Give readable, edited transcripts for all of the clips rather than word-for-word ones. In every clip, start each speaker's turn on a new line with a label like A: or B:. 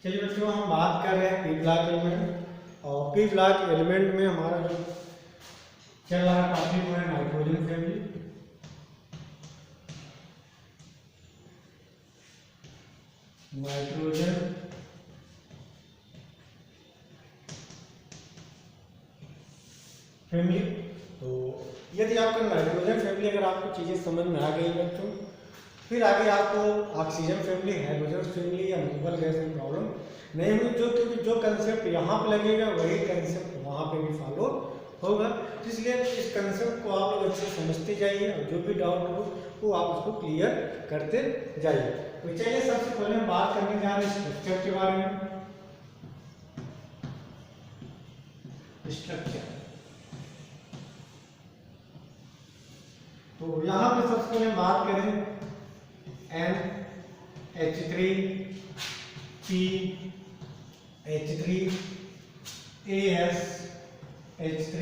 A: चलिए बच्चों, हम बात कर रहे हैं पी ब्लॉक एलिमेंट, और पी ब्लॉक एलिमेंट में हमारा जो चल रहा टॉपिक है नाइट्रोजन फैमिली। Nitrogen family. तो यदि आपका नाइट्रोजन फैमिली अगर आपको चीज़ें समझ में आ गई बच्चों, फिर आगे आपको ऑक्सीजन फैमिली, हाइड्रोजन फैमिली या नोबल गैस में प्रॉब्लम नहीं हुई। क्योंकि जो कंसेप्ट यहाँ पे लगेगा वही कंसेप्ट वहाँ पे भी फॉलो होगा। इसलिए इस कंसेप्ट को आप लोग अच्छे से समझते जाइए और जो भी डाउट हो वो आप उसको क्लियर करते जाइए। तो चलिए सबसे पहले हम बात करने जा रहे हैं स्ट्रक्चर के बारे में। स्ट्रक्चर, तो यहाँ पे सबसे पहले बात करें NH3 CH3 AS H3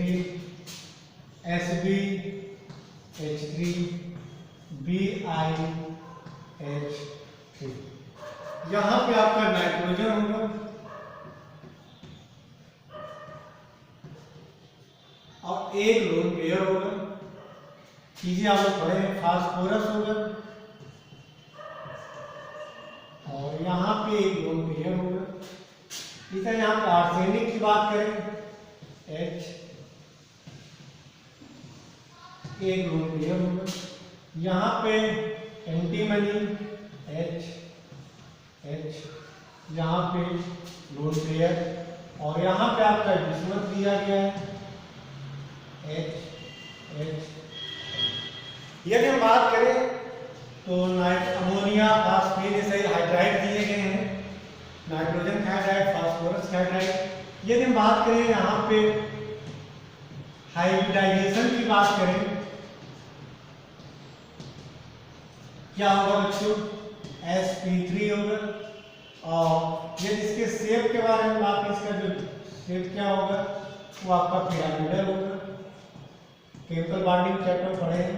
A: SB H3 BiH3। यहाँ पे आपका नाइट्रोजन होगा और एक लोन पेयर होगा। चीजें आप लोग पढ़े हैं, फास्फोरस होगा और यहाँ पे एक लोन पेयर होगा। इस तरह यहाँ पे आर्सेनिक की बात करें, H एक लोन पेयर होगा। यहाँ पे एंटीमनी H यहाँ पे लोन पेयर, और यहाँ पे आपका बिस्मथ दिया गया है H। यदि हम बात करें तो अमोनिया, फास्फेट जैसे हाइड्राइड दिए गए हैं, नाइट्रोजन हाइड्राइड, फास्फोरस हाइड्राइड। यदि हम बात करें यहाँ पे हाइब्रिडाइजेशन की बात करें, क्या होगा बच्चों? sp3 होगा। और यदि इसके शेप के बारे में बात करें, इसका जो शेप क्या होगा वो आपका पिरामिडल होगा। केमिकल बॉन्डिंग चैप्टर पढ़े हैं,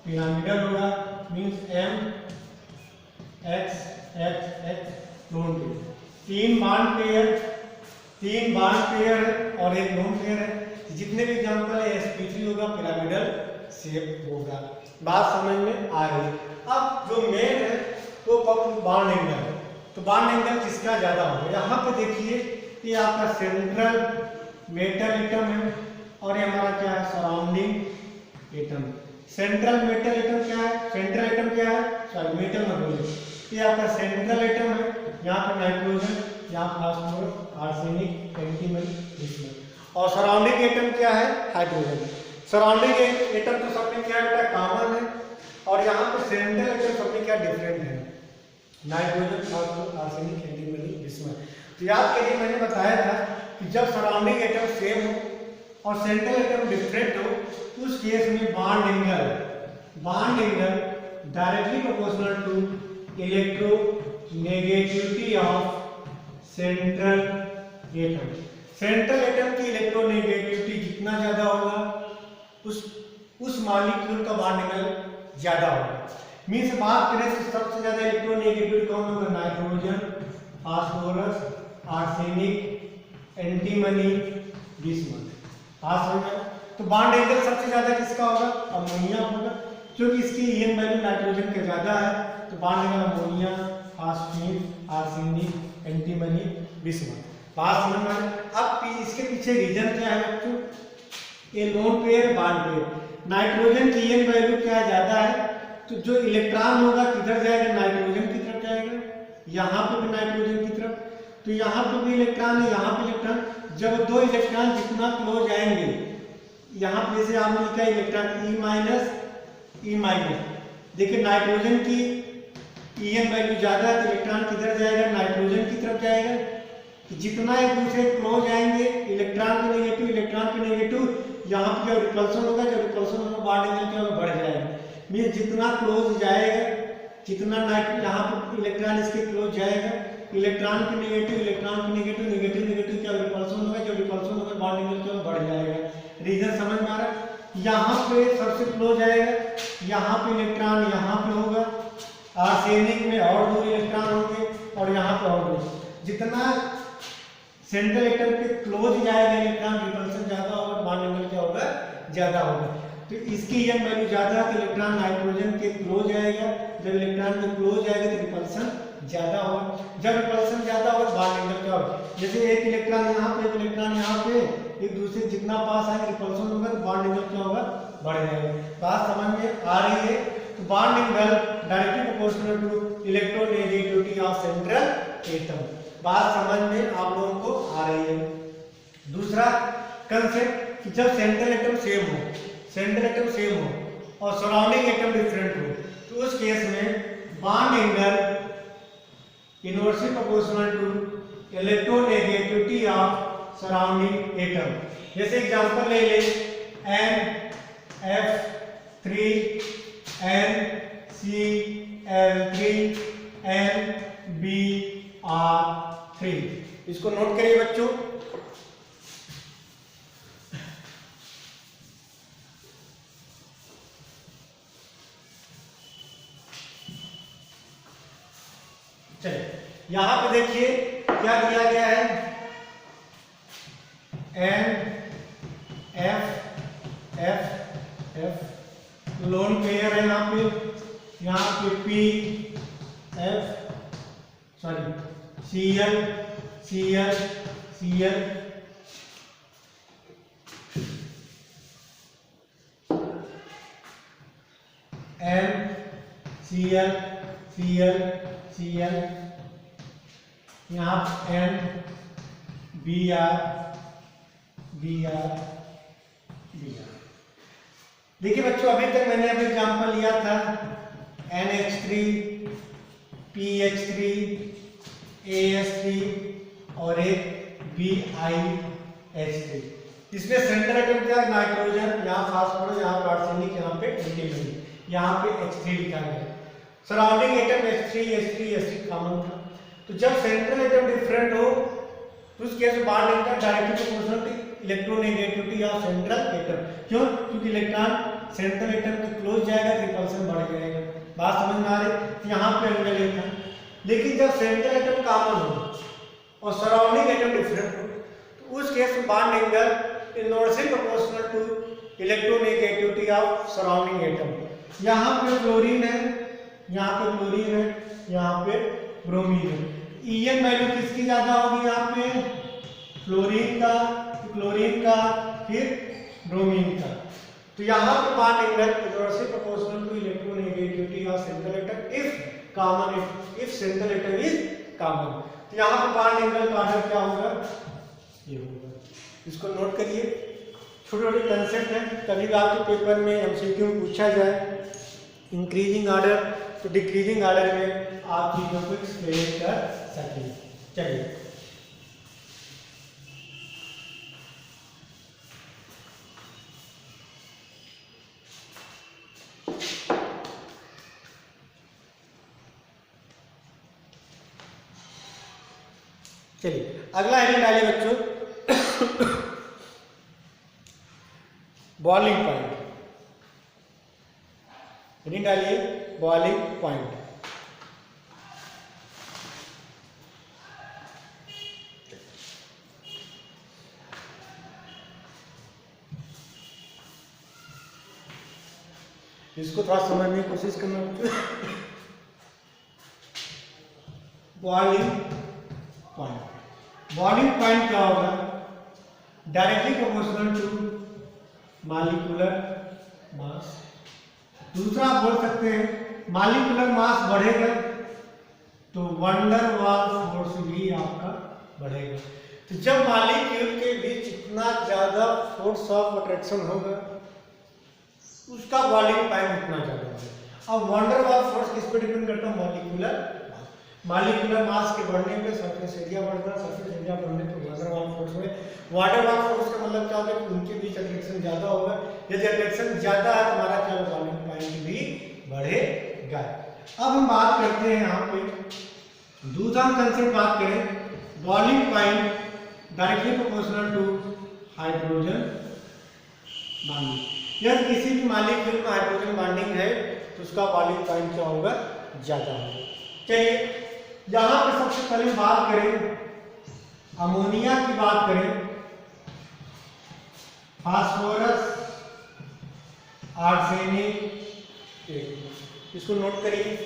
A: पिरामिडल होगा, means M X X X lone pair. तीन बॉन्ड पेयर है और एक लोन पेयर है। जितने भी एग्जाम्पल है sp3 होगा, पिरामिडल शेप होगा। बात समझ में आ रही। अब जो मेन है वो बॉन्ड एंगल है। तो बॉन्ड एंगल किसका ज्यादा होगा? यहाँ पे देखिए, ये आपका सेंट्रल मेटल एटम है और ये हमारा क्या है? Surrounding atom. Central metal atom क्या है? सेंट्रल एटम क्या है? सॉरी, मेटल मत बोलिए, ये आपका सेंट्रल एटम है। यहाँ पे नाइट्रोजन, यहाँ फास्फोरस, आर्सेनिक, एंटीमनी, बिस्मथ। और सराउंडिंग एटम क्या है? हाइड्रोजन। सराउंडिंग एटम तो सब में क्या है? कॉमन है। और यहाँ पे सेंट्रल एटम सब में क्या डिफरेंट है? Nitrogen, phosphorus, arsenic, antimony, bismuth. तो याद करिए, मैंने बताया था कि जब सराउंडिंग एटम सेम हो और सेंट्रल एटम डिफरेंट हो, उस केस में bond angle directly proportional to electronegativity of central atom. Central atom की इलेक्ट्रोनेगेटिविटी जितना ज्यादा होगा, उस मॉलिक्यूल का बॉन्ड एंगल ज्यादा होगा। मीन्स बात करें तो सबसे ज्यादा इलेक्ट्रोनेगेटिविटी कौन होगा? Nitrogen, phosphorus, arsenic, antimony, bismuth. तो बॉन्ड एंगल सबसे ज्यादा किसका होगा? अमोनिया होगा, क्योंकि इसकी ईएन वैल्यू नाइट्रोजन का ज्यादा है। तो bond angle ammonia, phosphate, arsenic, antimony, bismuth. बात समझ में? अब इसके पीछे रीजन क्या है बच्चों? ये lone pair, bond pair. Nitrogen की ईएन वैल्यू क्या ज्यादा है, तो जो इलेक्ट्रॉन होगा किधर जाएगा? नाइट्रोजन की तरफ जाएगा। यहाँ पे भी नाइट्रोजन की तरफ, तो यहाँ पे भी इलेक्ट्रॉन है, यहाँ पे इलेक्ट्रॉन। जब दो इलेक्ट्रॉन जितना क्लोज आएंगे, यहाँ पे जैसे आपने लिखा इलेक्ट्रॉन E माइनस, देखिए नाइट्रोजन की ईएन वैल्यू ज्यादा है, तो इलेक्ट्रॉन किधर जाएगा? नाइट्रोजन की तरफ जाएगा। तो जितना एक दूसरे क्लोज आएंगे, इलेक्ट्रॉन पे नेगेटिव, यहाँ पे जो रिपल्सन होगा, बॉन्ड एंगल क्या होगा? बढ़ जाएगा। मीन्स जितना क्लोज जाएगा, जितना यहाँ पे इलेक्ट्रॉन इसके क्लोज जाएगा, इलेक्ट्रॉन के नेगेटिव क्या रिपल्सन होगा, जो रिपल्सन होगा बॉन्ड एंगल क्या बढ़ जाएगा। रीजन समझ में आ रहा है? यहाँ पे सबसे क्लोज आएगा, यहाँ पे इलेक्ट्रॉन यहाँ पे होगा, आर्सेनिक में और दो इलेक्ट्रॉन होंगे और यहाँ पे और दो। जितना सेंट्रल एटम के क्लोज जाएगा इलेक्ट्रॉन, रिपल्सन ज्यादा होगा, बॉन्ड एंगल क्या होगा, ज्यादा होगा। तो इसकी यह वैल्यू ज्यादा है तो इलेक्ट्रॉन नाइट्रोजन के क्लोज आएगा, जब इलेक्ट्रॉन के क्लोज आएगा तो रिपल्सन ज्यादा होगा, जब रिपल्सन ज्यादा होगा बॉन्ड एंगल क्या होगा, जैसे एक इलेक्ट्रॉन यहाँ पे एक इलेक्ट्रॉन यहाँ पे एक दूसरे जितना पास आएगा रिपल्सन होगा तो बॉन्ड एंगल क्या होगा, बढ़ जाएगा। बात समझ में आ रही है? तो bond angle directly proportional to electronegativity of central atom. बात समझ में आप लोगों को आ रही है? दूसरा कंसेप्ट कि जब सेंट्रल एटम सेम हो, सेंट्रल एटम सेम हो और सराउंडिंग एटम डिफरेंट हो, तो उस केस में bond angle inversely proportional to electronegativity of surrounding atom. जैसे एग्जांपल ले ले NF3 NCl3 NBr3। इसको नोट करिए बच्चों। चलिए यहां पे देखिए क्या दिया गया है, NF लोन पेयर है यहाँ पे Cl Cl यहाँ N Br। देखिए बच्चों अभी तक मैंने अभी एग्जांपल लिया था NH3 PH3 AS3 और एक BiH3। इसमें सेंट्रल एटम क्या, नाइट्रोजन, यहाँ फास्फोरस, यहाँ पे आर्सेनिक, यहाँ पे एंटीमनी, यहाँ पे H3 लिखा गया। सराउंडिंग एटम H3 कॉमन था। तो जब सेंट्रल एटम डिफरेंट हो तो उस केस में bond angle directly proportional to electronegativity of central atom. क्यों? क्योंकि इलेक्ट्रॉन सेंट्रल एटम के क्लोज जाएगा तो रिपल्सन बढ़ जाएगा। बात समझ में आ रही? यहाँ पे एंगल एक था, लेकिन जब सेंट्रल एटम कॉमन हो और सराउंडिंग एटम डिफरेंट हो तो उस केस में bond angle inversely proportional to electronegativity of surrounding atom. यहाँ पे क्लोरीन है, यहाँ पे क्लोरीन है, यहाँ पे ब्रोमीन है। ईएन वैल्यू किसकी ज्यादा होगी? यहाँ पे क्लोरीन का फिर ब्रोमीन का। तो यहाँ पे bond angle inversely proportional to electronegativity of central atom if central atom is common. तो यहाँ पे बॉन्ड एंगल का ऑर्डर क्या होगा? ये होगा। इसको नोट करिए। छोटे छोटे कंसेप्ट हैं, कभी भी आपके पेपर में एमसीक्यू में पूछा जाए इंक्रीजिंग ऑर्डर तो डिक्रीजिंग ऑर्डर में आप चीजों को एक्सप्लेन कर सकें। चलिए अगला हेडिंग डालिए बच्चों, बॉइलिंग पॉइंट। हेडिंग डालिए बॉइलिंग पॉइंट। इसको थोड़ा समझने की कोशिश करना। बॉइलिंग पॉइंट, बॉइलिंग पॉइंट क्या होगा? Directly proportional to molecular mass. दूसरा आप बोल सकते हैं मॉलिक्यूलर मास बढ़ेगा तो वंडर वाल फोर्स भी आपका बढ़ेगा। तो जब मॉलिक्यूल के बीच इतना ज्यादा फोर्स ऑफ अट्रैक्शन होगा उसका बॉइलिंग पॉइंट उतना ज्यादा होगा। अब वंडर वाल फोर्स किस पे डिपेंड करता है? मॉलिक्यूलर मास के बढ़ने पे सरफेस एरिया बढ़ता है, सरफेस एरिया बढ़ने पे वंडर वाल फोर्स में। वंडर वाल फोर्स का मतलब क्या होगा? उनके बीच अट्रैक्शन ज्यादा होगा। यदि अट्रैक्शन ज्यादा है तो हमारा क्या बॉइलिंग पॉइंट भी बढ़ेगा। अब हम बात करते हैं यहाँ पे दूसरा कंसेप्ट बात करें, boiling point directly proportional to hydrogen bonding. यदि किसी भी मॉलिक्यूल में हाइड्रोजन बॉन्डिंग है तो उसका बॉइलिंग पॉइंट क्या होगा? ज्यादा होगा। चलिए यहाँ पे सबसे पहले बात करें अमोनिया की बात करें, फास्फोरस, आर्सेनिक, इसको नोट करिए।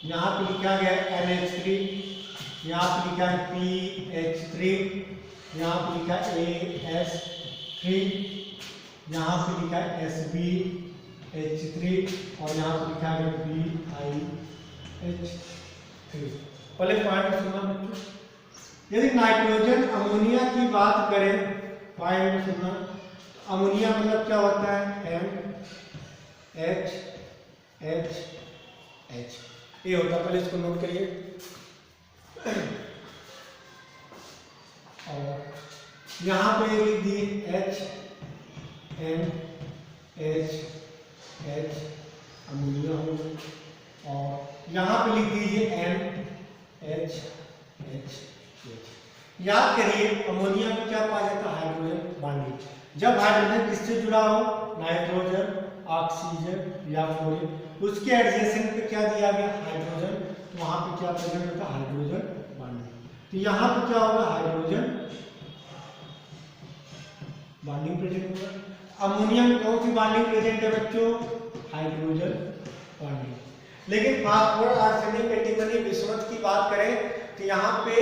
A: यहाँ पे लिखा गया NH3, यहाँ पे लिखा है PH3, यहाँ पे लिखा है AS3, यहाँ पे लिखा है SbH3 और यहाँ पे लिखा है BiH3। पहले पॉइंट सुनना बच्चों, यदि नाइट्रोजन अमोनिया की बात करें, पॉइंट सुनना, अमोनिया मतलब क्या होता है, MHH ये होता है, पहले इसको नोट करिए। और यहाँ पे लिख दिए HNH अमोनिया हो गया, और यहाँ पे लिख दीजिए NHH। याद करिए अमोनिया में क्या पाया जाता है, हाइड्रोजन बॉन्डिंग। जब हाइड्रोजन किससे जुड़ा हो, नाइट्रोजन, ऑक्सीजन या फ्लोरीन, उसके एडजेसेंट पे क्या दिया गया, हाइड्रोजन, तो वहां पे क्या प्रेजेंट होता है, हाइड्रोजन बॉन्डिंग। तो यहाँ पे क्या होगा, हाइड्रोजन बॉन्डिंग प्रेजेंट होगा। अमोनिया में कौन सी बॉन्डिंग प्रेजेंट है बच्चों, हाइड्रोजन बॉन्डिंग। लेकिन फास्फोरस, आर्सेनिक, एंटीमनी, बिस्मथ की बात करें तो यहाँ पे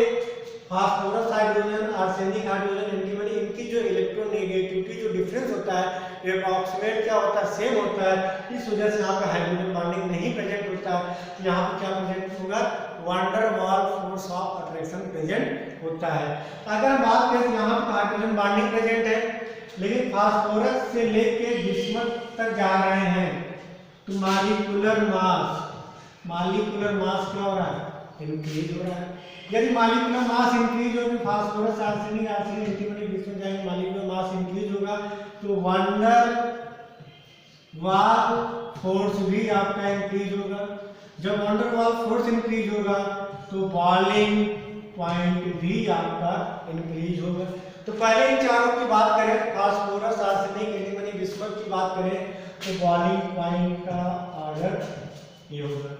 A: phosphorus hydrogen, arsenic hydrogen, antimony, इनकी जो इलेक्ट्रोनेगेटिविटी जो डिफरेंस होता है एप्रोक्सीमेट क्या होता है, सेम होता है। इस वजह से यहाँ पे हाइड्रोजन बॉन्डिंग नहीं प्रेजेंट होता है। तो यहाँ पे क्या प्रेजेंट होगा, वान डर वाल फोर्स ऑफ अट्रैक्शन प्रेजेंट होता है। अगर हम बात करें तो यहाँ पे हाइड्रोजन बॉन्डिंग प्रेजेंट है, लेकिन फास्फोरस से लेके बिस्मथ तक जा रहे हैं तो मालिकुलर मास क्या हो रहा है, इंक्रीज हो रहा है। यदि मालिकुलर मास इंक्रीज होगी, फास्फोरस, आर्सेनिक, एंटीमनी, बिस्मथ जाएंगे, मालिकुलर मास इंक्रीज होगा तो वान डर वाल फोर्स भी आपका इंक्रीज होगा। जब वान डर वाल फोर्स इंक्रीज होगा तो बॉइलिंग पॉइंट भी आपका इंक्रीज होगा। तो पहले इन चारों की बात करें, फास्फोरस, आर्सेनिक, एंटीमनी, बिस्मथ की बात करें तो बॉइलिंग पॉइंट का ऑर्डर ये होगा।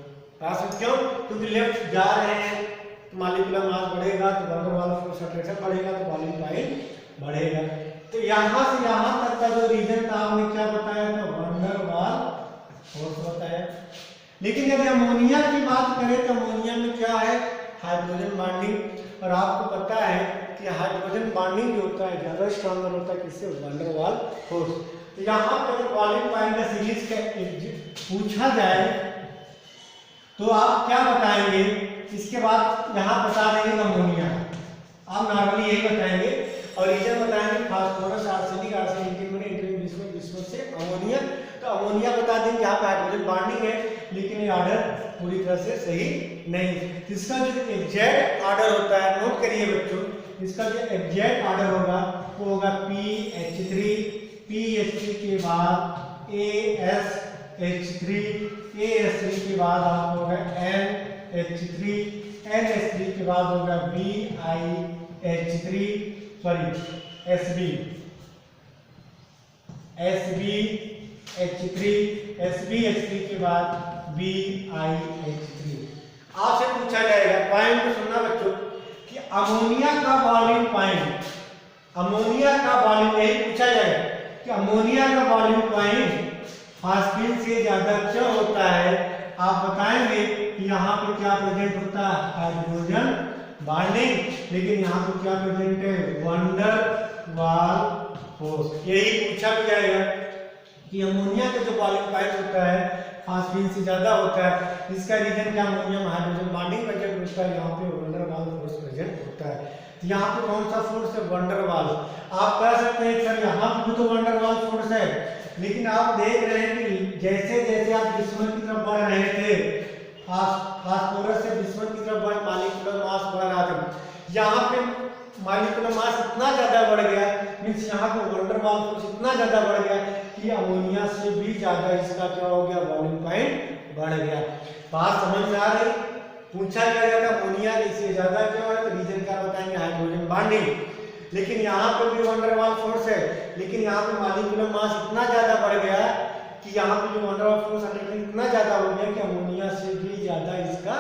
A: क्यों, क्योंकि लेफ्ट जा रहे हैं तो मालिकुलर मास बढ़ेगा तो वान डर वाल फोर्स अट्रैक्शन बढ़ेगा तो बॉइलिंग पॉइंट बढ़ेगा। तो यहाँ से यहाँ तक का जो रीजन था आपने क्या बताया था, वान डर वाल फोर्स बताया। लेकिन यदि अमोनिया की बात करें तो अमोनिया में क्या है, हाइड्रोजन बॉन्डिंग। और आपको पता है कि हाइड्रोजन बॉन्डिंग जो होता है ज्यादा स्ट्रॉन्गर होता है किससे, वान डर वाल फोर्स। तो यहाँ पर अगर बॉइलिंग पॉइंट का सीरीज का पूछा जाए तो आप क्या बताएंगे, इसके बाद यहाँ बता देंगे अमोनिया, आप नॉर्मली यही बताएंगे और रीजन बताएंगे फास्फोरस, आर्सेनिक, एंटीमनी, बिस्मथ से अमोनिया। तो अमोनिया बता देंगे यहाँ पे हाइड्रोजन बॉन्डिंग है, लेकिन ये ऑर्डर पूरी तरह से सही नहीं। इसका जो एग्जैक्ट ऑर्डर होता है, नोट करिए बच्चों, इसका जो एग्जैक्ट ऑर्डर होगा वो होगा PH3, PH3 के बाद ASH3, AS3 के बाद आपको होगा NH3, NH3 के बाद होगा BiH3, सॉरी SbH3, SbH3 के बाद BiH3। आपसे पूछा जाएगा, पॉइंट को सुनना बच्चों, कि अमोनिया का बॉइलिंग पॉइंट, अमोनिया का बॉइलिंग, यही पूछा जाएगा कि अमोनिया का बॉइलिंग पॉइंट फास्फीन से ज्यादा क्यों होता है। आप बताएंगे कि यहाँ पे क्या प्रेजेंट होता है, हाइड्रोजन बॉन्डिंग, लेकिन यहाँ पे क्या प्रेजेंट है, वान डर वाल फोर्स। यही पूछा भी जाएगा कि अमोनिया का जो बॉइलिंग पॉइंट होता है फास्फीन से ज्यादा होता है, इसका रीजन क्या, अमोनिया में हाइड्रोजन बॉन्डिंग प्रेजेंट होता है, यहाँ पे वान डर वाल फोर्स प्रेजेंट होता है। यहाँ पे कौन सा फोर्स है, वान डर वाल। आप कह सकते हैं सर यहाँ पे तो वान डर वाल फोर्स है, लेकिन आप देख रहे हैं कि जैसे जैसे आप बिस्मथ की तरफ बढ़ रहे थे, फास्फोरस से बिस्मथ की तरफ बढ़, मालिकुलर मास बढ़ रहा था, यहाँ पे मालिकुलर मास इतना ज्यादा बढ़ गया, मींस यहाँ पे वान डर वाल फोर्स इतना ज्यादा बढ़ गया कि अमोनिया से भी ज्यादा इसका क्या हो गया, बॉइलिंग पॉइंट बढ़ गया। बात समझ में आ रही, पूछा गया था अमोनिया इससे ज्यादा क्यों है, तो रीजन क्या बताएंगे, हाइड्रोजन बॉन्डिंग। लेकिन यहाँ पे भी वन डर वाल फोर्स है, लेकिन यहाँ पे मॉलिक्यूलर मास इतना ज्यादा बढ़ गया कि यहाँ पे जो वन डर वाल फोर्स अट्रैक्शन इतना ज्यादा हो गया कि अमोनिया से भी ज्यादा इसका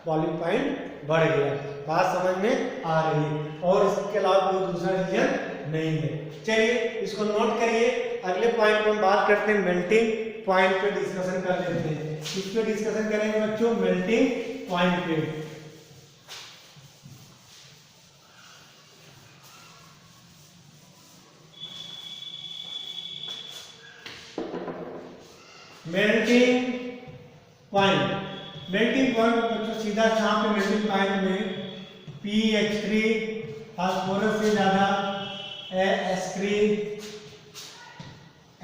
A: बॉइलिंग पॉइंट बढ़ गया। बात समझ में आ रही है, और इसके अलावा कोई दूसरा रीजन नहीं है। चलिए इसको नोट करिए। अगले पॉइंट पे हम बात करते हैं, मेल्टिंग पॉइंट पे डिस्कशन कर लेते हैं। इस पे डिस्कशन करेंगे बच्चों मेल्टिंग पॉइंट पे। मेल्टिंग पॉइंट बच्चों सीधा यहाँ पे मेल्टिंग पॉइंट में PH3 फास्फोरस से ज्यादा, S3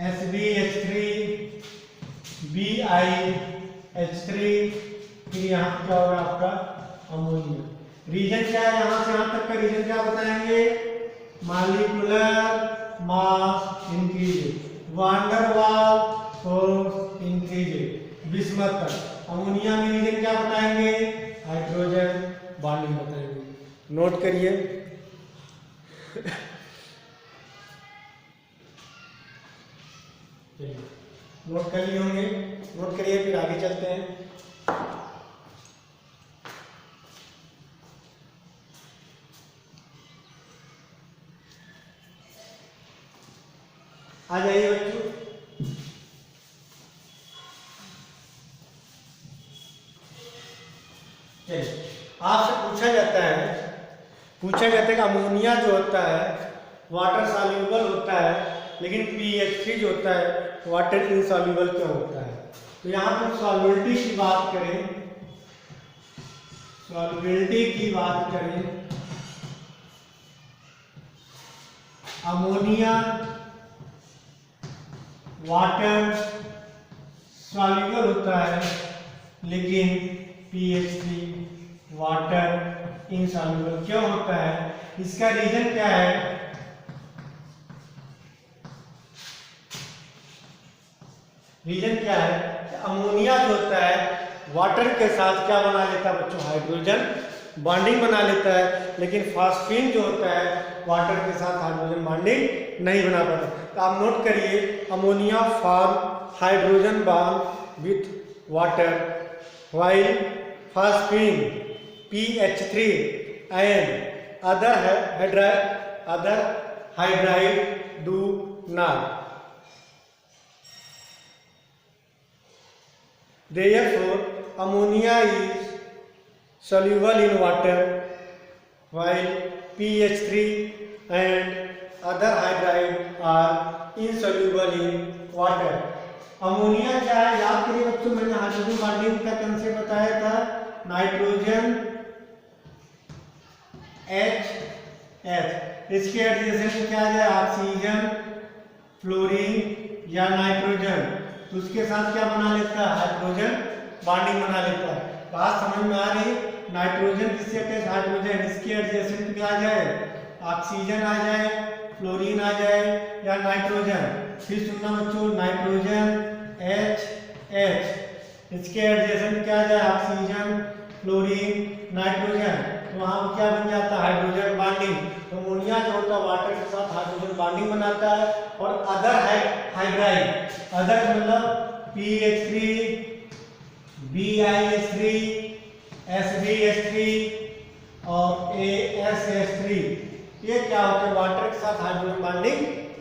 A: SbH3 BiH3, फिर यहाँ क्या होगा आपका अमोनिया। रीजन क्या है, यहाँ से यहाँ तक का रीजन क्या बताएंगे, मॉलिक्यूलर मास इंक्रीज, वान डर वाल फोर्स इंक्रीज, बिस्मथ तक। अमोनिया में रीजन क्या बताएंगे, हाइड्रोजन बॉन्डिंग बताएंगे। नोट करिए। नोट कर लिए होंगे, नोट करिए, फिर आगे चलते हैं। आ जाइए बच्चों। चलिए आपसे पूछा जाता है कि अमोनिया जो होता है वाटर सॉल्यूबल होता है, लेकिन PH3 जो होता है वाटर इनसॉल्यूबल क्यों होता है। तो यहाँ पर सॉल्युबिलिटी की बात करें, अमोनिया वाटर सॉल्यूबल होता है, लेकिन PH3 वाटर इनसॉल्यूबल क्यों होता है। इसका रीजन क्या है, रीजन क्या है, अमोनिया जो होता है वाटर के साथ क्या बना लेता है बच्चों, हाइड्रोजन बॉन्डिंग बना लेता है, लेकिन फास्फीन जो होता है वाटर के साथ हाइड्रोजन बॉन्डिंग नहीं बना पाता। तो आप नोट करिए, ammonia form hydrogen bond with water, while phosphine PH3 and other hydride do not. Therefore, ammonia is soluble in water, while PH3 and other hydride are insoluble in water. Ammonia क्या है, याद करिए बच्चों, मैंने hydrogen bonding का concept बताया था, nitrogen H, इसके एडजेसेंट क्या है, ऑक्सीजन, फ्लोरीन या नाइट्रोजन, तो उसके साथ क्या बना लेता है, हाइड्रोजन बॉन्डिंग बना लेता है। बात समझ में आ रही, नाइट्रोजन किससे अटैच, हाइड्रोजन, इसके एडजेसेंट क्या आ जाए, ऑक्सीजन आ जाए, फ्लोरीन आ जाए या नाइट्रोजन। फिर सुनना बच्चों, नाइट्रोजन H, इसके एडजेसेंट क्या आ जाए, ऑक्सीजन, फ्लोरीन, नाइट्रोजन, तो वहाँ क्या बन जाता है, हाइड्रोजन बॉन्डिंग। तो अमोनिया जो होता है वाटर के साथ हाइड्रोजन बॉन्डिंग बनाता है, और अदर हाइड्राइड, अदर मतलब PH3, BiH3, SbH3 और ASH3, ये क्या होते हैं, वाटर के साथ हाइड्रोजन बॉन्डिंग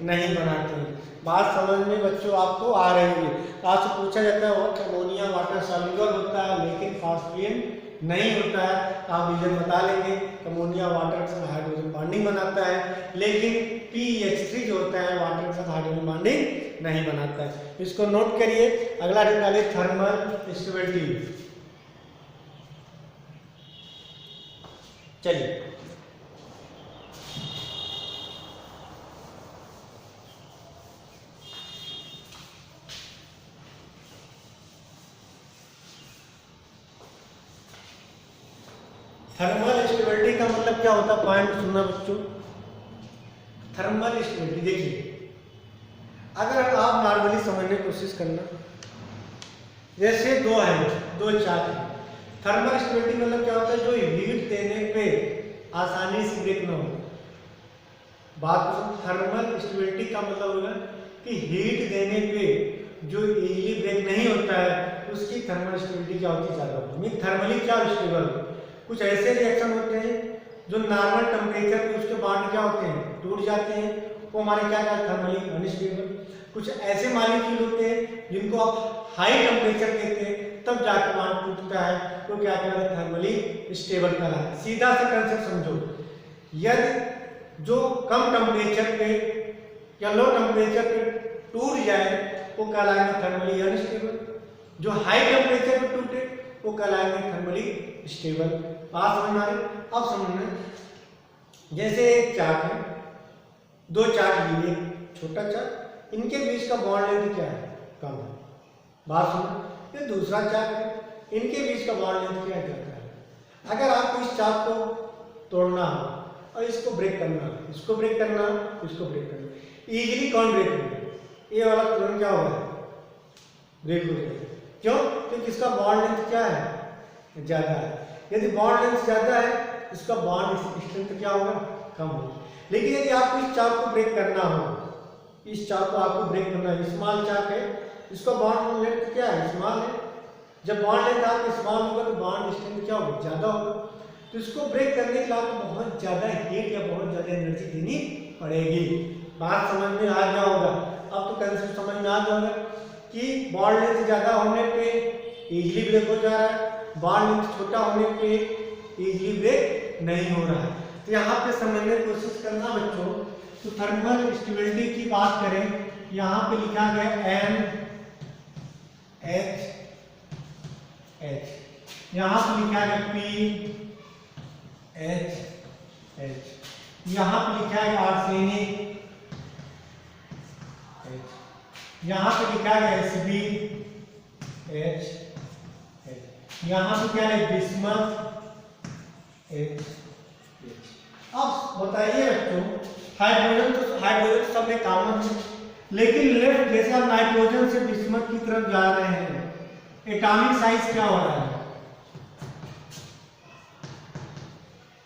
A: नहीं बनाते हैं। बात समझ में बच्चों आपको आ रही है। आपसे पूछा जाता है अमोनिया वाटर सॉल्यूबल होता है, लेकिन फास्फीन नहीं होता है, आप रीजन बता लेंगे। अमोनिया वाटर के साथ हाइड्रोजन बॉन्डिंग बनाता है, लेकिन PH3 जो होता है वाटर के साथ हाइड्रोजन बॉन्डिंग नहीं बनाता है। इसको नोट करिए। अगला निकालिए थर्मल स्टेबिलिटी। चलिए थर्मल स्टेबिलिटी का मतलब क्या होता है, पॉइंट सुनना बच्चों। थर्मल स्टेबिलिटी देखिए, अगर आप नॉर्मली समझने की कोशिश करना, जैसे दो चार्ज है, थर्मल स्टेबिलिटी मतलब क्या होता है, जो हीट देने पे आसानी से ब्रेक ना हो। बात थर्मल स्टेबिलिटी का मतलब होगा कि हीट देने पे जो इजीली ब्रेक नहीं होता है उसकी थर्मल स्टेबिलिटी क्या होती है, ज़्यादा होती है। थर्मली क्या स्टेबल, कुछ ऐसे रिएक्शन होते हैं जो नॉर्मल टेम्परेचर पे उसके बॉन्ड क्या होते हैं, टूट जाते हैं, वो हमारे क्या थर्मली अनस्टेबल। कुछ ऐसे मॉलिक्यूल होते हैं जिनको आप हाई टेम्परेचर देते हैं तब जाकर बॉन्ड टूटता है, तो क्या कहलाता है, थर्मली स्टेबल कहलाता है। सीधा सा कंसेप्ट समझो, यदि जो कम टेम्परेचर पे या लो टेम्परेचर पे टूट जाए वो कहलाएंगे थर्मली अनस्टेबल, जो हाई टेम्परेचर पे टूटे वो कहलाएंगे थर्मली स्टेबल। बात समझ में आ रही? अब समझना, जैसे एक चाक है, दो चाक लिए, छोटा चाक, इनके बीच का बॉन्ड लेंथ क्या है, कम है। बात सुनो, ये दूसरा चाक है, इनके बीच का बॉन्ड लेंथ क्या ज़्यादा है। अगर आपको इस चाक को तोड़ना हो और इसको ब्रेक करना, इसको ब्रेक करना, इसको ब्रेक करना, इजीली कौन ब्रेक होगा, ये वाला तुरंत क्या होगा, ब्रेक हो जाएगा। क्यों? क्योंकि इसका बॉन्ड लेंथ क्या है, ज़्यादा है। यदि बॉन्ड लेंथ ज़्यादा है इसका बॉन्ड स्ट्रेंथ क्या होगा, कम होगा। लेकिन यदि आपको इस चाक को ब्रेक करना हो, इस चाक को आपको ब्रेक करना है, स्मॉल चाक है, इसका बॉन्ड लेंथ क्या है, स्मॉल है। जब बॉन्ड लेंथ आपका स्मॉल होगा तो बॉन्ड स्ट्रेंथ क्या होगा, ज़्यादा होगा। तो इसको ब्रेक करने के लिए आपको बहुत ज़्यादा हीट या बहुत ज़्यादा एनर्जी देनी पड़ेगी। बात समझ में आ गया होगा? अब तो कंसेप्ट समझ में आ गया होगा कि बॉन्ड लेंथ ज़्यादा होने पे इजीली ब्रेक हो जा रहा है, बॉन्ड लेंथ छोटा होने पे इजीली ब्रेक नहीं हो रहा है। तो यहाँ पे समझने की कोशिश करना बच्चों। तो थर्मल स्टेबिलिटी की बात करें, यहाँ पे लिखा गया NaHH, यहाँ पे लिखा गया PHH, यहाँ पे लिखा है आर्सेनिक, यहाँ पे लिखा है SbH, यहाँ पे क्या है बिस्मथ, H। अब बताइए बच्चों, हाइड्रोजन सब में कॉमन है, लेकिन लेफ्ट जैसे हम नाइट्रोजन से बिस्मथ की तरफ जा रहे हैं, एटॉमिक साइज क्या हो रहा है,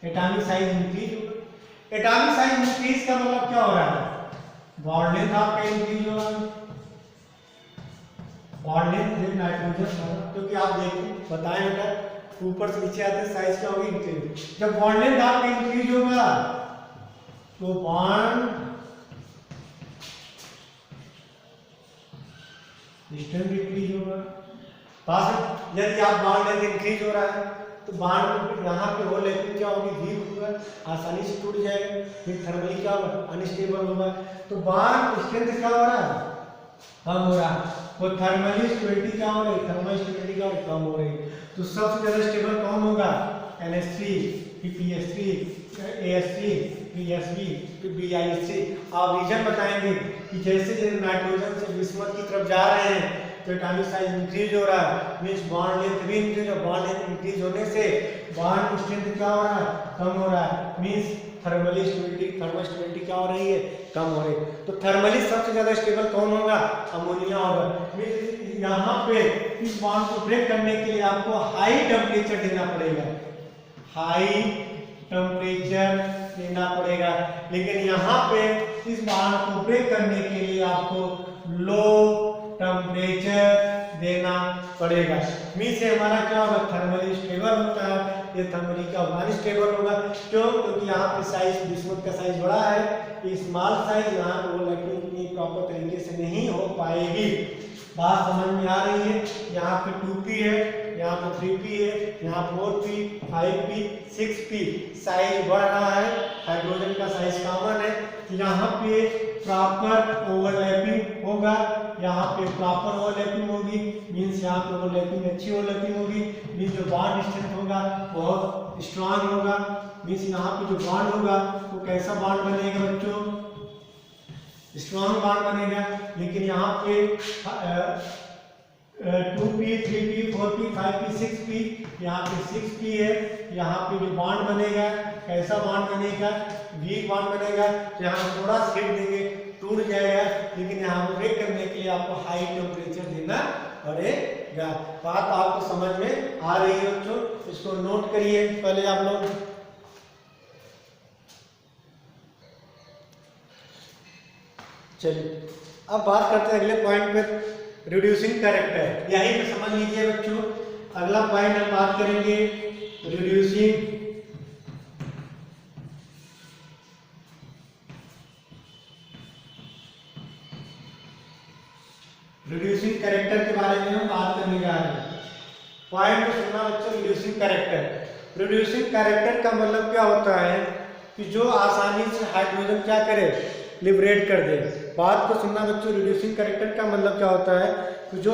A: एटॉमिक साइज इंक्रीज होगा। एटॉमिक साइज इंक्रीज का मतलब क्या हो रहा है, बॉन्ड लेंथ आपका इंक्रीज होगा, बॉन्ड लेंथ नाइट्रोजन, क्योंकि आप देखिए बताएं बेटा, ऊपर से नीचे आते साइज क्या होगी, इंक्रीज। जब बॉन्ड लेंथ आपका इंक्रीज होगा तो बॉन्ड डिस्टेंस इंक्रीज होगा। पास यदि आप बॉन्ड लेंथ इंक्रीज हो रहा है तो बॉन्ड यहाँ पे होल लेंथ क्या होगी, वीक होगा, आसानी से टूट जाएगा, फिर थर्मली क्या होगा, अनस्टेबल होगा। तो बॉन्ड स्ट्रेंथ क्या हो रहा है, कम हो रहा है। तो थर्मली स्टेबिलिटी क्या हो रही है, थर्मल स्टेबिलिटी क्या हो रही है, कम हो रही है। तो सबसे ज्यादा स्टेबल कौन होगा, NH3, फिर PH3, AH3, फिर Sb, फिर BiH3। आप रीजन बताएंगे कि जैसे जैसे नाइट्रोजन से बिस्मथ की तरफ जा रहे हैं तो एटॉमिक साइज इंक्रीज हो रहा है, मींस बॉन्ड लेंथ भी इंक्रीज, बॉन्ड लेंथ इंक्रीज होने से बॉन्ड स्ट्रेंथ क्या हो रहा है, कम हो रहा है, मींस थर्मल स्टेबिलिटी क्या हो रही है, कम हो रही है। तो थर्मली सबसे ज्यादा स्टेबल कौन होगा, अमोनिया होगा। यहाँ पे इस बॉन्ड को ब्रेक करने के लिए आपको हाई टेम्परेचर देना पड़ेगा, हाई टेम्परेचर देना पड़ेगा, लेकिन यहाँ पे इस बॉन्ड को ब्रेक करने के लिए आपको लो टेम्परेचर देना पड़ेगा। मीन से हमारा क्या होगा, थर्मली स्टेबल होता है, ये थर्मली का अनस्टेबल होगा। क्यों? क्योंकि यहाँ पे साइज बिस्मथ का साइज बड़ा है, स्मॉल साइज यहाँ पे वो लकड़ी इतनी प्रॉपर तरीके से नहीं हो पाएगी। बात समझ में आ रही है? यहाँ पे 2p है, यहाँ पे 3p है, यहाँ 4p, 5p, 6p, साइज बढ़ रहा है, हाइड्रोजन का साइज कॉमन है, यहाँ पे प्रॉपर ओवरलैपिंग होगा, यहाँ पे प्रॉपर ओवरलैपिंग होगी, मीन्स यहाँ पे ओवरलैपिंग अच्छी ओवरलैपिंग होगी, मीन्स जो बॉन्ड स्ट्रेंथ होगा बहुत स्ट्रांग होगा, मीन्स यहाँ पे जो बॉन्ड होगा वो कैसा बॉन्ड बनेगा बच्चों, स्ट्रॉन्ग बॉन्ड बनेगा। लेकिन यहाँ पे 2p, 3p, 4p, 5p, 6p, यहाँ पे 6p है, यहाँ पे जो बॉन्ड बनेगा कैसा बॉन्ड बनेगा, वीक बॉन्ड बनेगा। तो यहाँ थोड़ा सेक देंगे टूट जाएगा, लेकिन यहाँ ब्रेक करने के लिए आपको हाई टेम्परेचर देना पड़ेगा। बात आपको समझ में आ रही है बच्चों, इसको नोट करिए पहले आप लोग। चलिए अब बात करते हैं अगले पॉइंट पर, रिड्यूसिंग कैरेक्टर। यही पे समझ लीजिए बच्चों, अगला पॉइंट हम बात करेंगे रिड्यूसिंग कैरेक्टर के बारे में हम बात करने जा रहे हैं। पॉइंट को सुनना बच्चों, रिड्यूसिंग कैरेक्टर। रिड्यूसिंग कैरेक्टर का मतलब क्या होता है कि जो आसानी से हाइड्रोजन क्या करे, लिबरेट कर दे। बात को सुनना बच्चों, रिड्यूसिंग कैरेक्टर का मतलब क्या होता है कि जो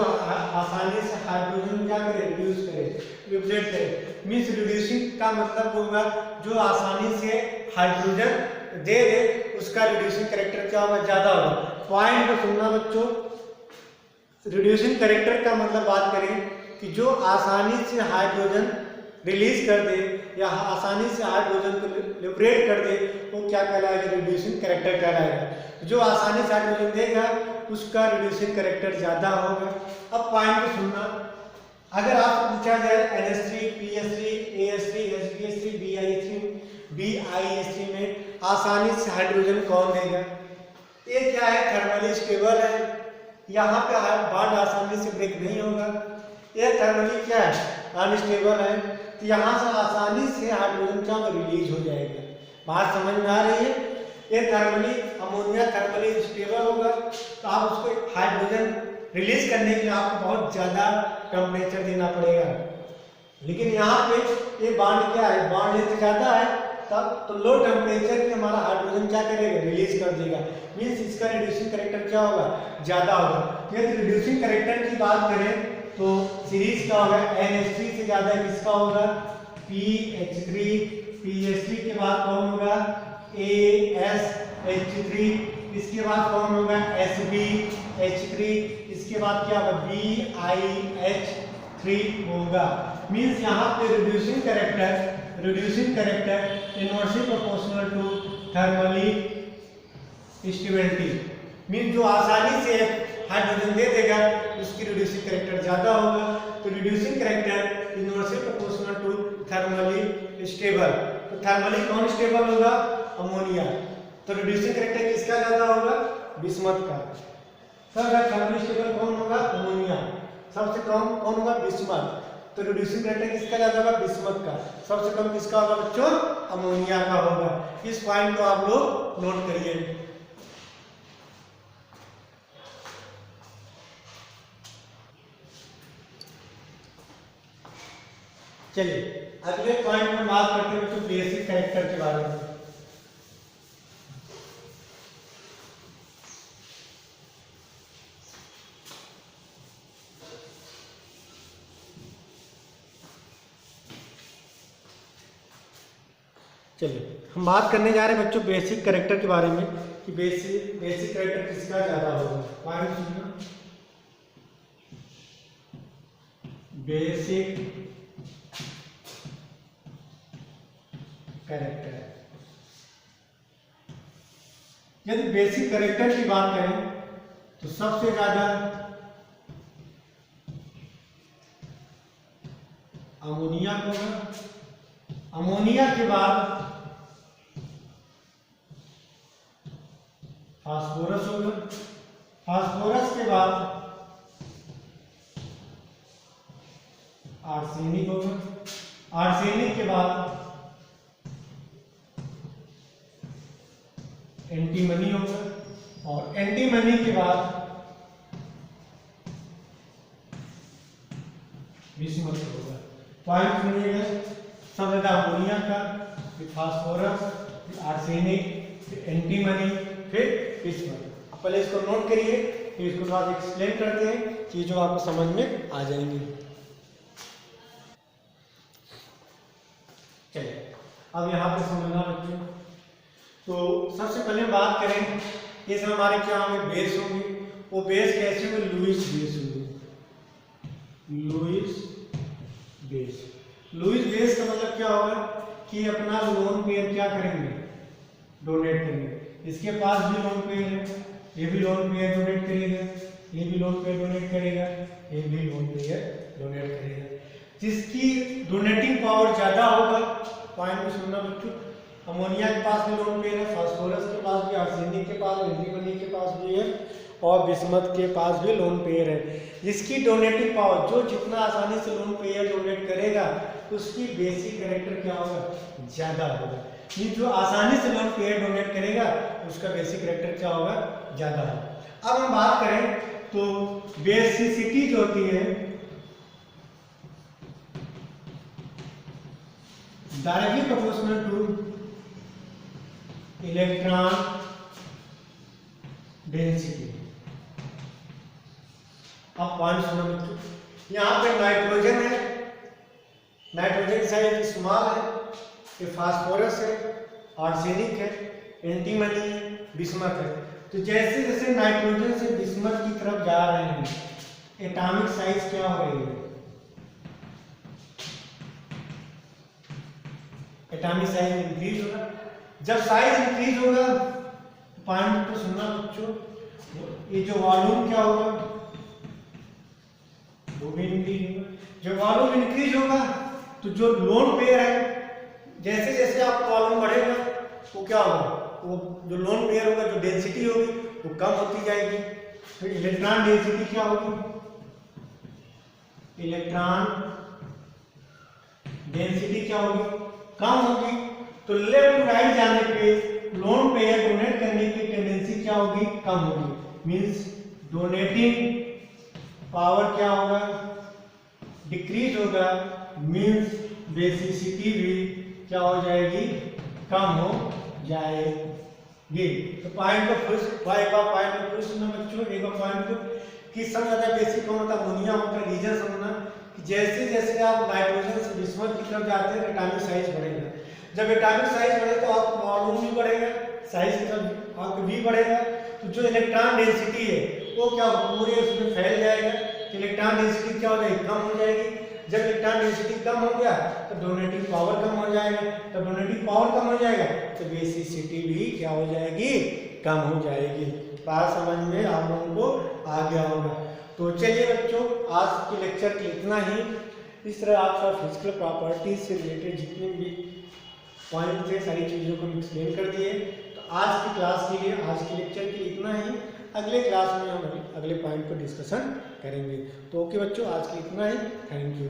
A: आसानी से हाइड्रोजन क्या करे, रिड्यूस करे, लिबरेट करे। मीन्स रिड्यूसिंग का मतलब होगा जो आसानी से हाइड्रोजन दे दे, उसका रिड्यूसिंग कैरेक्टर क्या होगा, ज्यादा होगा। पॉइंट को सुनना बच्चों, रिड्यूसिंग कैरेक्टर का मतलब बात करें कि जो आसानी से हाइड्रोजन रिलीज कर दे या आसानी से हाइड्रोजन को लिबरेट कर दे, वो क्या कहलाएगा, रिड्यूसिंग कैरेक्टर कहलाएगा। जो आसानी से हाइड्रोजन देगा उसका रिड्यूसिंग कैरेक्टर ज्यादा होगा। अब पॉइंट को सुनना, अगर आपसे पूछा जाए NH3, PH3, AH3, HBH3, BiH3 में आसानी से हाइड्रोजन कौन देगा? ये क्या है, थर्मली स्टेबल है, यहाँ पे बॉन्ड आसानी से ब्रेक नहीं होगा। ये थर्मली क्या है, अनस्टेबल है, तो यहाँ से आसानी से हाइड्रोजन क्या रिलीज हो जाएगा। बात समझ में आ रही है? ये थर्मली अमोनिया थर्मली स्टेबल होगा, तो आप उसको हाइड्रोजन रिलीज करने के लिए आपको बहुत ज़्यादा टेम्परेचर देना पड़ेगा। लेकिन यहाँ पे ये बॉन्ड क्या है, बॉन्ड इतना ज़्यादा है तब तो लो टेम्परेचर पे हमारा हाइड्रोजन क्या करेगा, रिलीज कर देगा। मीन्स इसका रिड्यूसिंग कैरेक्टर क्या होगा, ज़्यादा होगा। यदि रिड्यूसिंग कैरेक्टर की बात करें तो सीरीज क्या होगा, NH3 से ज़्यादा किसका होगा, PH3, PH3 के बाद कौन होगा, ASH3, इसके बाद कौन होगा, SbH3, इसके बाद क्या होगा, BiH3 होगा। मीन्स यहाँ पे reducing character inversely proportional to thermally stability. Means जो आसानी से हाइड्रोजन दे देगा उसकी रिड्यूसिंग कैरेक्टर ज्यादा होगा। तो reducing character inversely proportional to thermally stable. तो थर्मली कौन स्टेबल होगा, अमोनिया। तो रिड्यूसिंग कैरेक्टर किसका ज्यादा होगा, बिस्मथ का। सब थर्मली स्टेबल कौन होगा, अमोनिया। सबसे कम कौन होगा, बिस्मथ। तो रिड्यूसिंग कैरेक्टर किसका ज्यादा होगा, बिस्मथ का। सबसे कम किसका होगा बच्चों, अमोनिया का होगा। इस पॉइंट को आप लोग नोट करिए। चलिए अगले पॉइंट में बात करते हैं तो बेसिक कैरेक्टर के बारे में। चलिए हम बात करने जा रहे हैं बच्चों बेसिक कैरेक्टर के बारे में कि बेसिक कैरेक्टर किसका ज्यादा होगा। पॉइंट सुनना, बेसिक कैरेक्टर। यदि बेसिक कैरेक्टर की बात करें तो सबसे ज्यादा अमोनिया होगा। अमोनिया के बाद फास्फोरस होगा। फास्फोरस के बाद आर्सेनिक होगा। आर्सेनिक के बाद एंटीमनी होगा। और एंटीमनी के बाद बिस्मथ होगा। पॉइंट सुनिएगा, सब ज्यादा अमोनिया का, फिर फास्फोरस, फिर आर्सेनिक, फिर एंटीमनी, फिर बिस्मथ। पहले इसको नोट करिए, फिर इसको थोड़ा एक्सप्लेन करते हैं, चीजों आपको समझ में आ जाएंगी। चलिए अब यहाँ पे समझना बच्चों, तो सबसे पहले बात करें ये सब हमारे क्या होंगे, बेस होंगे। वो बेस कैसे होंगे, लुईस बेस होंगे। Lewis base. लुईस बेस का मतलब क्या होगा कि अपना लोन पेयर क्या करेंगे, डोनेट करेंगे। इसके पास भी लोन पेयर है, ये भी लोन पेयर डोनेट करेगा, ये भी लोन पेयर डोनेट करेगा, ये भी लोन पेयर डोनेट करेगा। जिसकी डोनेटिंग पावर ज्यादा होगा, पॉइंट में सुनना बच्चों, अमोनिया के पास भी लोन पेयर है, फास्फोरस के पास भी, आर्सेनिक के पास, एंटीमनी के पास भी है और बिस्मथ के पास भी लोन पेयर है। जिसकी डोनेटिंग पावर, जो जितना आसानी से लोन पेयर डोनेट करेगा उसकी बेसिक कैरेक्टर क्या होगा, ज़्यादा होगा। ये जो आसानी से लोन पेयर डोनेट करेगा उसका बेसिक कैरेक्टर क्या होगा, ज़्यादा होगा। अब हम बात करें तो बेसिसिटी जो होती है directly proportional two electron density. अब पॉइंट सुनो बच्चों, यहाँ पे नाइट्रोजन है, नाइट्रोजन साइज स्मॉल है, ये फास्फोरस है, आर्सेनिक है, एंटीमनी है, बिस्मथ है। तो जैसे जैसे नाइट्रोजन से बिस्मथ की तरफ जा रहे हैं एटॉमिक साइज क्या हो रही है, एटॉमिक साइज इंक्रीज होगा। जब साइज इंक्रीज होगा पॉइंट को सुनना बच्चों, ये जो वॉल्यूम क्या होगा, वो भी इंक्रीज होगा। जब वॉल्यूम इंक्रीज होगा तो जो लोन पेयर है, जैसे जैसे आपका वॉल्यूम बढ़ेगा वो क्या होगा, वो जो लोन पेयर होगा, जो डेंसिटी होगी वो कम होती जाएगी। तो इलेक्ट्रॉन डेंसिटी क्या होगी, इलेक्ट्रॉन डेंसिटी क्या होगी, कम होगी। तो लेफ्ट टू राइट जाने पे लोन पेयर डोनेट करने की टेंडेंसी क्या होगी, कम होगी। मींस डोनेटिंग पावर क्या होगा, डिक्रीज होगा। मींस बेसिसिटी भी क्या हो जाएगी, कम हो जाएगी। तो पॉइंट को फिर पॉइंट को फिर सुनना बच्चों, एक पॉइंट को कि सबसे ज्यादा बेसिक कौन होता है, अमोनिया होता है। रीजन समझना कि जैसे जैसे आप नाइट्रोजन से बिस्मथ की तरफ जाते हैं एटॉमिक साइज बढ़ेगा। जब एटॉमिक साइज बढ़े तो आपका वॉल्यूम भी बढ़ेगा, साइज की तरफ आपका भी बढ़ेगा। तो जो इलेक्ट्रॉन डेंसिटी है वो क्या पूरे उसमें फैल जाएगा। इलेक्ट्रॉन डेंसिटी क्या हो जाएगी, कम हो जाएगी। जब इलेक्ट्रॉन डेंसिटी कम हो गया तो डोनेटिंग पावर कम हो जाएगा। तो डोनेटिंग पावर कम हो जाएगा तो बेसिसिटी भी क्या हो जाएगी, कम हो जाएगी। बात समझ में आप लोगों को आ गया होगा। तो चलिए बच्चों, आज के लेक्चर के इतना ही। इस तरह आप सब फिजिकल प्रॉपर्टीज से रिलेटेड जितने भी पॉइंट थे सारी चीज़ों को एक्सप्लेन कर दिए। तो आज की क्लास के लिए, आज के लेक्चर के लिए इतना ही। अगले क्लास में हम अगले पॉइंट पर डिस्कशन करेंगे। तो ओके बच्चों, आज के इतना ही। Thank you.